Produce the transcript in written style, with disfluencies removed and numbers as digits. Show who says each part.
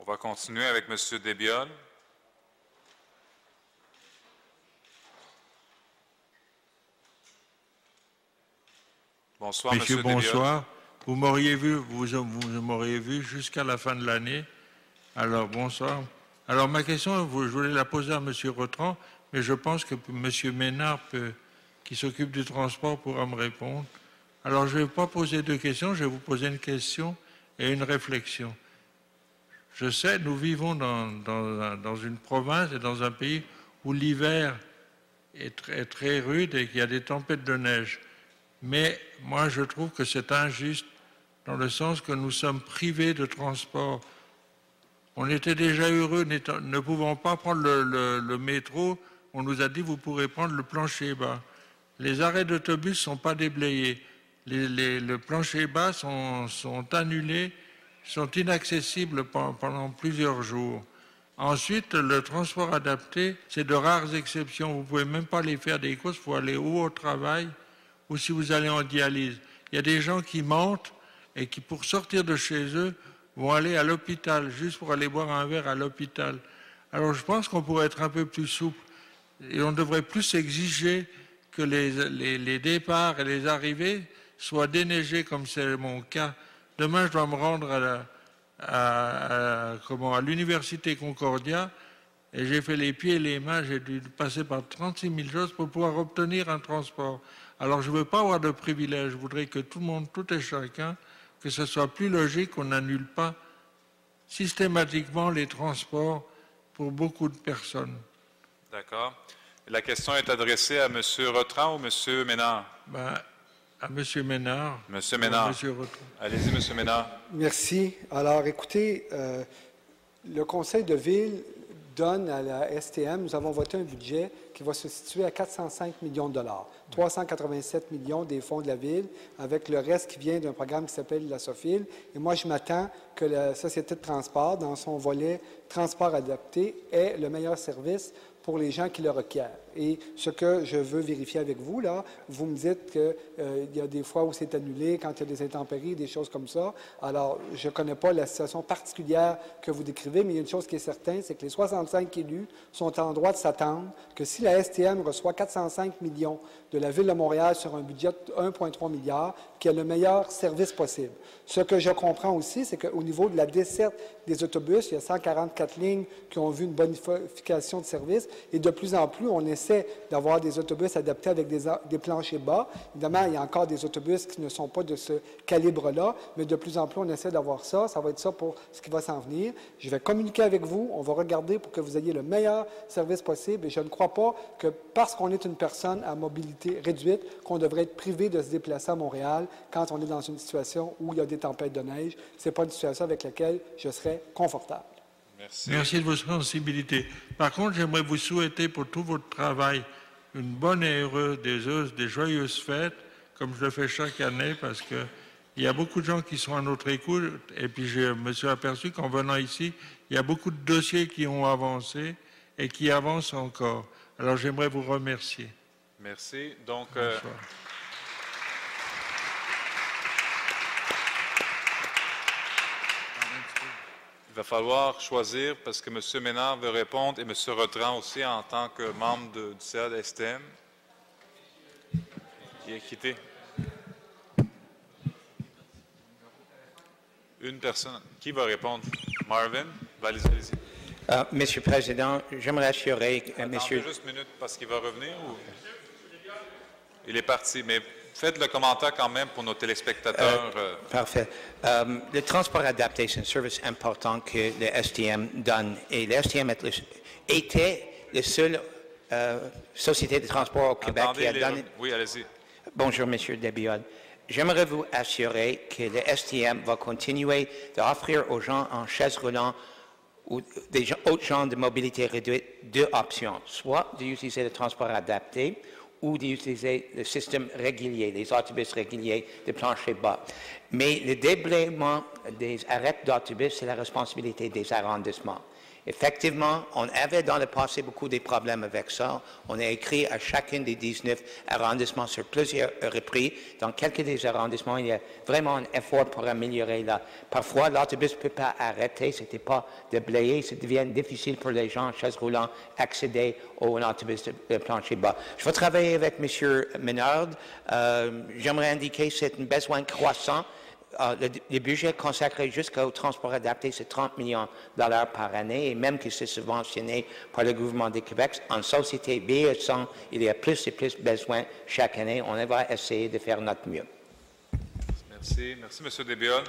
Speaker 1: va continuer avec M. Desbiol. Bonsoir,
Speaker 2: Monsieur,
Speaker 1: M. Desbiol.
Speaker 2: bonsoir. Vous m'auriez vu jusqu'à la fin de l'année. Alors, bonsoir. Alors, ma question, je voulais la poser à M. Rotran, mais je pense que M. Ménard, qui s'occupe du transport, pourra me répondre. Alors, je ne vais pas poser deux questions, je vais vous poser une question et une réflexion. Je sais, nous vivons dans une province et dans un pays où l'hiver est très rude et qu'il y a des tempêtes de neige. Mais moi, je trouve que c'est injuste dans le sens que nous sommes privés de transport. On était déjà heureux, ne pouvant pas prendre le métro. On nous a dit, vous pourrez prendre le plancher bas. Les arrêts d'autobus ne sont pas déblayés. Le plancher bas sont annulés, sont inaccessibles pendant plusieurs jours. Ensuite, le transport adapté, c'est de rares exceptions. Vous ne pouvez même pas aller faire des courses, il faut aller ou au travail, ou si vous allez en dialyse. Il y a des gens qui mentent et qui, pour sortir de chez eux, vont aller à l'hôpital, juste pour aller boire un verre à l'hôpital. Alors je pense qu'on pourrait être un peu plus souple et on devrait plus exiger que les départs et les arrivées soient déneigés comme c'est mon cas. Demain, je dois me rendre à l'université Concordia et j'ai fait les pieds et les mains, j'ai dû passer par 36 000 choses pour pouvoir obtenir un transport. Alors je ne veux pas avoir de privilèges, je voudrais que tout le monde, tout et chacun, que ce soit plus logique qu'on n'annule pas systématiquement les transports pour beaucoup de personnes.
Speaker 1: D'accord. La question est adressée à M. Rotran ou M. Ménard?
Speaker 2: À M. Ménard.
Speaker 1: M. Ménard. Allez-y, M. Ménard.
Speaker 3: Merci. Alors, écoutez, le Conseil de ville donne à la STM, nous avons voté un budget qui va se situer à 405 millions de dollars. 387 millions des fonds de la ville, avec le reste qui vient d'un programme qui s'appelle la SOFIL. Et moi, je m'attends que la Société de transport, dans son volet transport adapté, ait le meilleur service pour les gens qui le requièrent. Et ce que je veux vérifier avec vous, là, vous me dites qu'il y a des fois où c'est annulé, quand il y a des intempéries, des choses comme ça. Alors, je ne connais pas la situation particulière que vous décrivez, mais il y a une chose qui est certaine, c'est que les 65 élus sont en droit de s'attendre que si la STM reçoit 405 millions de la Ville de Montréal sur un budget de 1,3 milliard, qu'il y ait le meilleur service possible. Ce que je comprends aussi, c'est qu'au niveau de la desserte des autobus, il y a 144 lignes qui ont vu une bonification de service et de plus en plus, on essaie d'avoir des autobus adaptés avec des planchers bas. Évidemment, il y a encore des autobus qui ne sont pas de ce calibre-là, mais de plus en plus, on essaie d'avoir ça. Ça va être ça pour ce qui va s'en venir. Je vais communiquer avec vous. On va regarder pour que vous ayez le meilleur service possible. Et je ne crois pas que parce qu'on est une personne à mobilité réduite, qu'on devrait être privé de se déplacer à Montréal quand on est dans une situation où il y a des tempêtes de neige. Ce n'est pas une situation avec laquelle je serais confortable.
Speaker 1: Merci.
Speaker 2: Merci de votre sensibilité. Par contre, j'aimerais vous souhaiter pour tout votre travail une bonne et heureuse, des joyeuses fêtes, comme je le fais chaque année, parce qu'il y a beaucoup de gens qui sont à notre écoute. Et puis, je me suis aperçu qu'en venant ici, il y a beaucoup de dossiers qui ont avancé et qui avancent encore. Alors, j'aimerais vous remercier.
Speaker 1: Merci. Donc, il va falloir choisir parce que M. Ménard veut répondre et M. Rotran aussi en tant que membre du CA de STM. Qui est quitté. Une personne. Qui va répondre? Marvin? Allez-y.
Speaker 4: Monsieur le Président, j'aimerais assurer...
Speaker 1: Attendez juste une minute parce qu'il va revenir ou... Il est parti, mais faites le commentaire quand même pour nos téléspectateurs.
Speaker 4: Parfait. Le transport adapté, c'est un service important que le STM donne. Et le STM était la seule société de transport au Québec qui a donné...
Speaker 1: Oui, allez-y.
Speaker 4: Bonjour, Monsieur Desbiol. J'aimerais vous assurer que le STM va continuer d'offrir aux gens en chaise roulante ou des autres gens de mobilité réduite deux options, soit d'utiliser le transport adapté ou d'utiliser le système régulier, les autobus réguliers de plancher bas. Mais le déblayement des arrêts d'autobus, c'est la responsabilité des arrondissements. Effectivement, on avait dans le passé beaucoup de problèmes avec ça. On a écrit à chacun des 19 arrondissements sur plusieurs reprises. Dans quelques des arrondissements, il y a vraiment un effort pour améliorer là. Parfois, l'autobus ne peut pas arrêter, ce n'était pas de blayer, ça devient difficile pour les gens en chaise roulante d'accéder au autobus de plancher bas. Je vais travailler avec M. Ménard. J'aimerais indiquer que c'est un besoin croissant. Le budget consacré jusqu'au transport adapté, c'est 30 millions de dollars par année, et même que c'est subventionné par le gouvernement du Québec, en société vieillissante, il y a plus et plus besoin chaque année. On va essayer de faire notre mieux.
Speaker 1: Merci. Merci, M. Desbiolles.